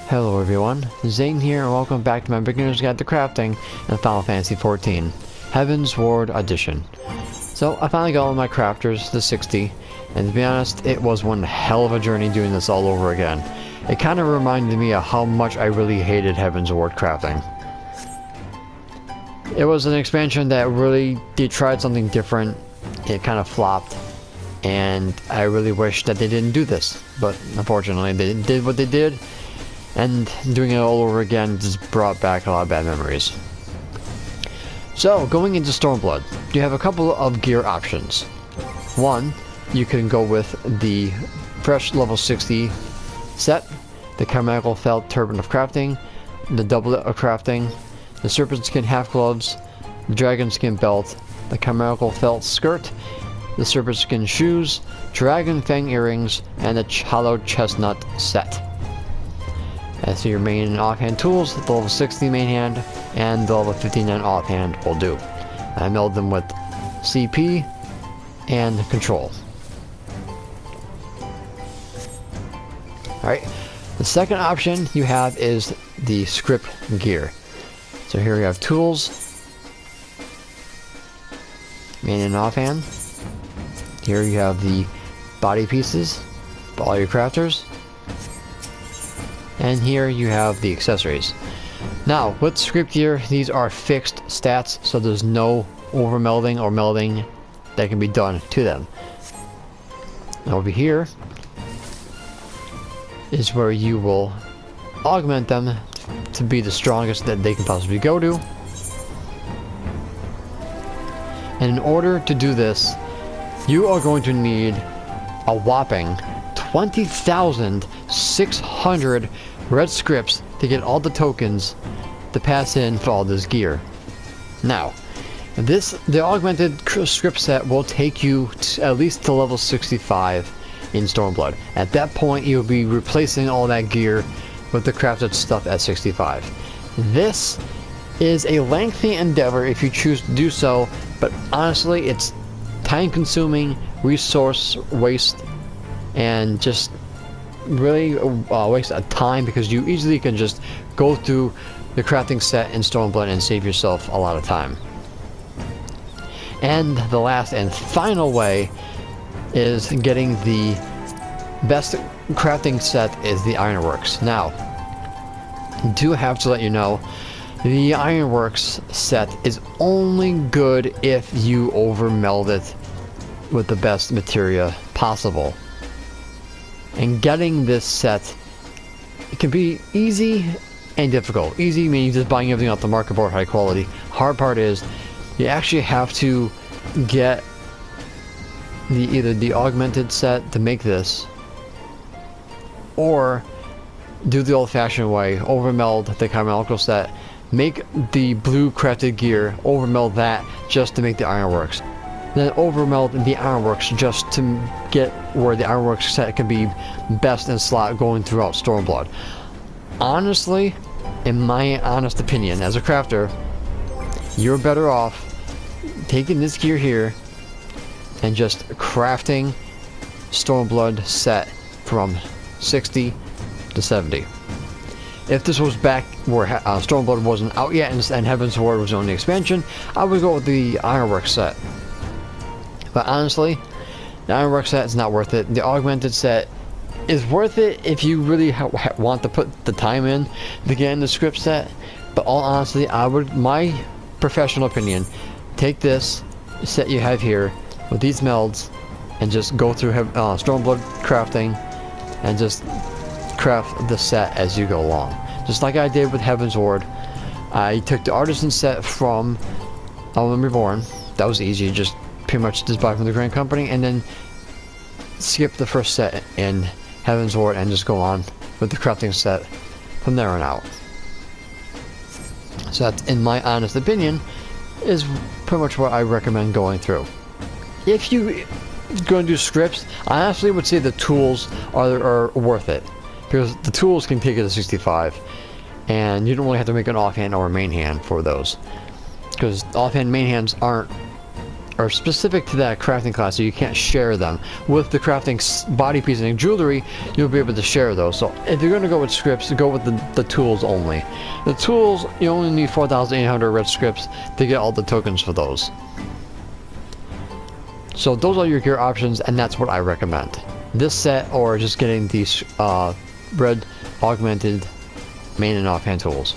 Hello everyone, Zane here and welcome back to my beginner's guide to crafting in Final Fantasy XIV, Heavensward edition. So I finally got all my crafters to 60, and to be honest, it was one hell of a journey doing this all over again. It kind of reminded me of how much I really hated Heavensward crafting. It was an expansion that really, they tried something different, it kind of flopped, and I really wish that they didn't do this, but unfortunately they did what they did. And doing it all over again just brought back a lot of bad memories. So, going into Stormblood, you have a couple of gear options. One, you can go with the fresh level 60 set, the chemical felt turban of crafting, the doublet of crafting, the serpent skin half gloves, the dragon skin belt, the chemical felt skirt, the serpent skin shoes, dragon fang earrings, and the hollowed chestnut set. As for your main and offhand tools, the level 60 main hand and the level 59 offhand will do. I meld them with CP and control. Alright, the second option you have is the scrip gear. So here we have tools, main and offhand. Here you have the body pieces for all your crafters. And here you have the accessories. Now, with scrip gear, these are fixed stats, so there's no overmelding or melding that can be done to them. Now over here is where you will augment them to be the strongest that they can possibly go to. And in order to do this, you are going to need a whopping 20,600 red scrips to get all the tokens to pass in for all this gear. Now, the augmented scrip set will take you at least to level 65 in Stormblood. At that point, you'll be replacing all that gear with the crafted stuff at 65. This is a lengthy endeavor if you choose to do so, but honestly, it's time-consuming, resource waste, and just really waste of time because you easily can just go through the crafting set in Stormblood and save yourself a lot of time. And the last and final way is getting the best crafting set is the Ironworks. Now, I do have to let you know, the Ironworks set is only good if you overmeld it with the best materia possible. And getting this set, it can be easy and difficult. Easy means just buying everything off the market board, high quality. Hard part is you actually have to get either the augmented set to make this, or do the old-fashioned way, overmeld the chemical set, make the blue crafted gear, overmeld that just to make the Ironworks. Then overmeld the Ironworks just to get where the Ironworks set can be best in slot going throughout Stormblood. Honestly, in my honest opinion, as a crafter, you're better off taking this gear here and just crafting Stormblood set from 60 to 70. If this was back where Stormblood wasn't out yet and Heavensward was only expansion, I would go with the Ironworks set. But honestly, the Ironworks set is not worth it. The augmented set is worth it if you really want to put the time in to get in the script set. But all honestly, I would, my professional opinion, take this set you have here with these melds and just go through Stormblood crafting and just craft the set as you go along. Just like I did with Heavensward. I took the artisan set from Alone Reborn. That was easy, just pretty much just buy from the Grand Company and then skip the first set in Heavensward and just go on with the crafting set from there on out. So that's, in my honest opinion, is pretty much what I recommend going through. If you're going to do scripts, I honestly would say the tools are worth it, because the tools can take it to 65 and you don't really have to make an offhand or a main hand for those, because offhand main hands aren't are specific to that crafting class, so you can't share them. With the crafting body piece and jewelry, you'll be able to share those. So if you're going to go with scripts, go with the tools only. The tools, you only need 4,800 red scripts to get all the tokens for those. So those are your gear options, and that's what I recommend. This set, or just getting these red augmented main and offhand tools.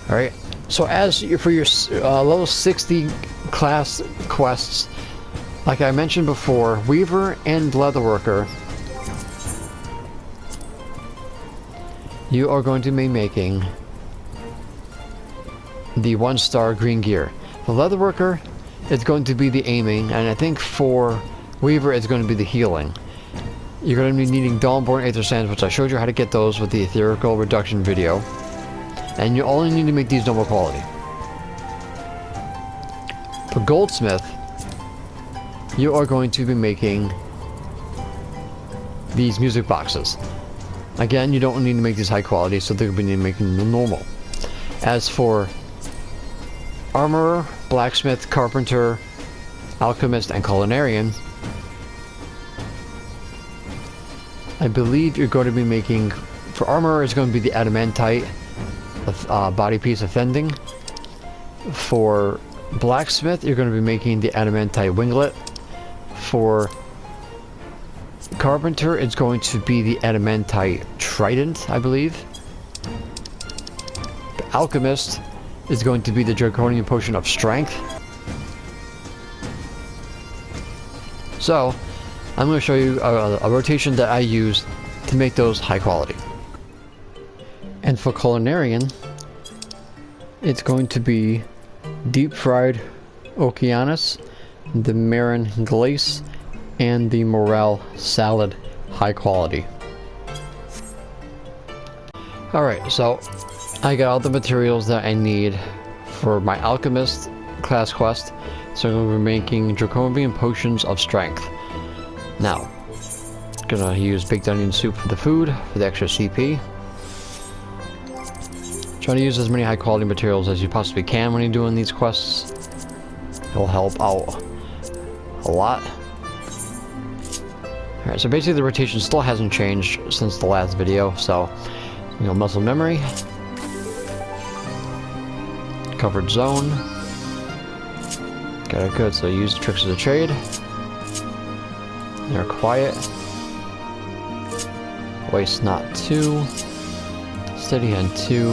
Alright, so as for your level 60 class quests, like I mentioned before, Weaver and Leatherworker, you are going to be making the 1-star green gear. The Leatherworker is going to be the aiming, and I think for Weaver it's going to be the healing. You're going to be needing Dawnborn Aether Sands, which I showed you how to get those with the Etherical Reduction video. And you only need to make these normal quality. For Goldsmith, you are going to be making these music boxes. Again, you don't need to make these high quality, so they're going to be making them normal. As for Armorer, Blacksmith, Carpenter, Alchemist, and Culinarian, I believe you're going to be making, for Armorer, it's going to be the Adamantite body piece offending. For Blacksmith, you're going to be making the Adamantite winglet. For Carpenter, it's going to be the Adamantite trident, I believe. The Alchemist is going to be the Draconian potion of strength. So I'm going to show you a rotation that I use to make those high quality. And for Culinarian, it's going to be Deep Fried Okeanos, the Marin Glace, and the Morale Salad high quality. Alright, so I got all the materials that I need for my Alchemist class quest, so I'm going to be making Draconian potions of strength. Now, gonna use baked onion soup for the food, for the extra CP. Try to use as many high quality materials as you possibly can when you're doing these quests. It'll help out a lot. Alright, so basically the rotation still hasn't changed since the last video, so muscle memory. Covered zone. Got it good, so use the tricks of the trade. They're quiet. Waste not 2. Steady hand 2.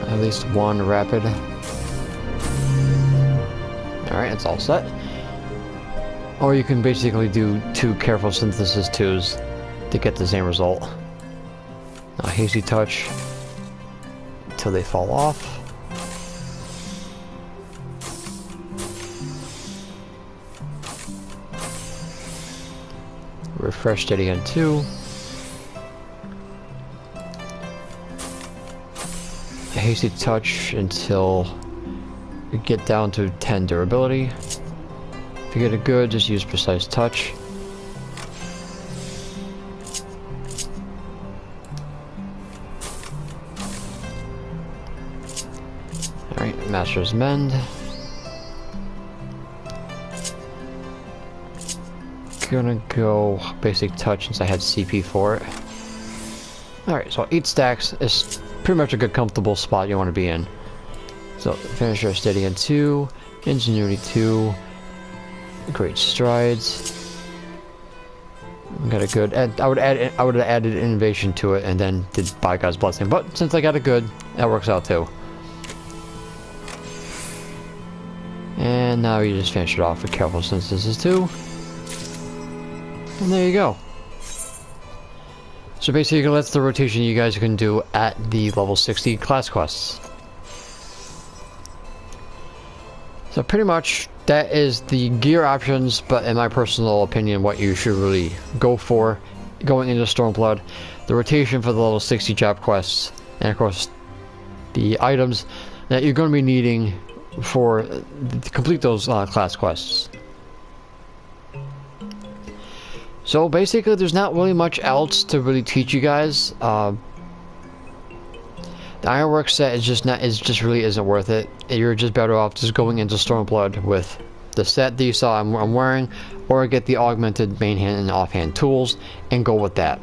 At least 1 rapid. Alright, it's all set. Or you can basically do 2 careful synthesis 2s to get the same result. Now hasty touch until they fall off. Refresh steady hand 2. Hasty touch until you get down to 10 durability. If you get it good, just use precise touch. Alright, Master's Mend. Gonna go basic touch since I had CP for it. Alright, so 8 stacks is pretty much a good comfortable spot you want to be in. So finisher steady hand 2, ingenuity 2, great strides. Got a good. I would have added innovation to it and then did Byregots blessing, but since I got a good, that works out too. And now you just finish it off with careful synthesis 2. And there you go. So basically that's the rotation you guys can do at the level 60 class quests. So pretty much that is the gear options, but in my personal opinion what you should really go for going into Stormblood. The rotation for the level 60 job quests, and of course the items that you're going to be needing for to complete those class quests. So basically there's not really much else to really teach you guys. The The Ironworks set is just really isn't worth it. You're just better off just going into Stormblood with the set that you saw I'm wearing, or get the augmented main hand and offhand tools and go with that.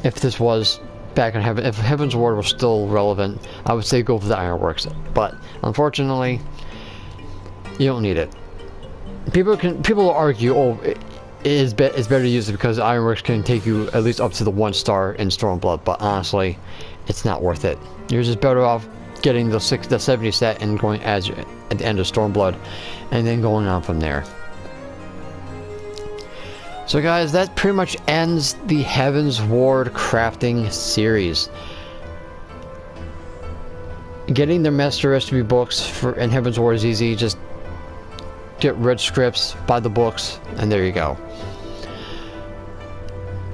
If this was back in if Heavensward was still relevant, I would say go for the Ironworks, but unfortunately, you don't need it. People will argue, oh, it's better to use it because Ironworks can take you at least up to the 1-star in Stormblood, but honestly, it's not worth it. You're just better off getting the 70 set and going at the end of Stormblood, and then going on from there. So guys, that pretty much ends the Heavensward crafting series. Getting the master recipe books in Heavensward is easy. Just get red scripts, buy the books, and there you go.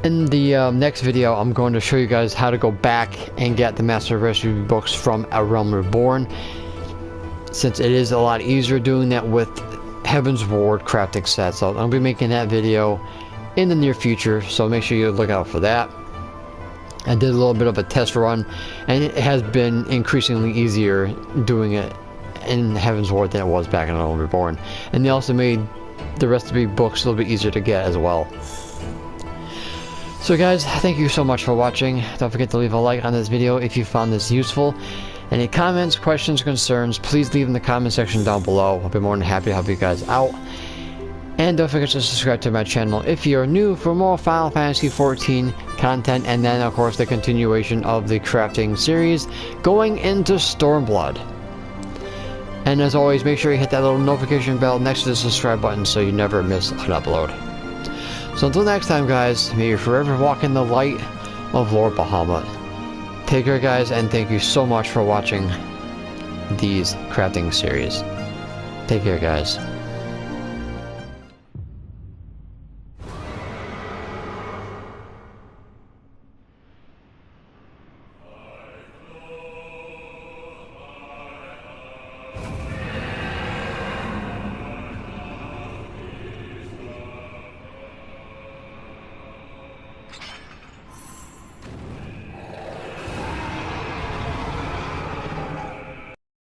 In the next video, I'm going to show you guys how to go back and get the master recipe books from A Realm Reborn, since it is a lot easier doing that with Heavensward crafting sets. So I'll be making that video in the near future, so make sure you look out for that. I did a little bit of a test run, and it has been increasingly easier doing it in Heavensward than it was back in A Realm Reborn. And they also made the recipe books a little bit easier to get as well. So guys, thank you so much for watching. Don't forget to leave a like on this video if you found this useful. Any comments, questions, concerns, please leave in the comment section down below. I'll be more than happy to help you guys out. And don't forget to subscribe to my channel if you're new for more Final Fantasy XIV content, and then of course the continuation of the crafting series going into Stormblood. And as always, make sure you hit that little notification bell next to the subscribe button so you never miss an upload. So until next time guys, may you forever walk in the light of Lord Bahamut. Take care guys, and thank you so much for watching these crafting series. Take care guys.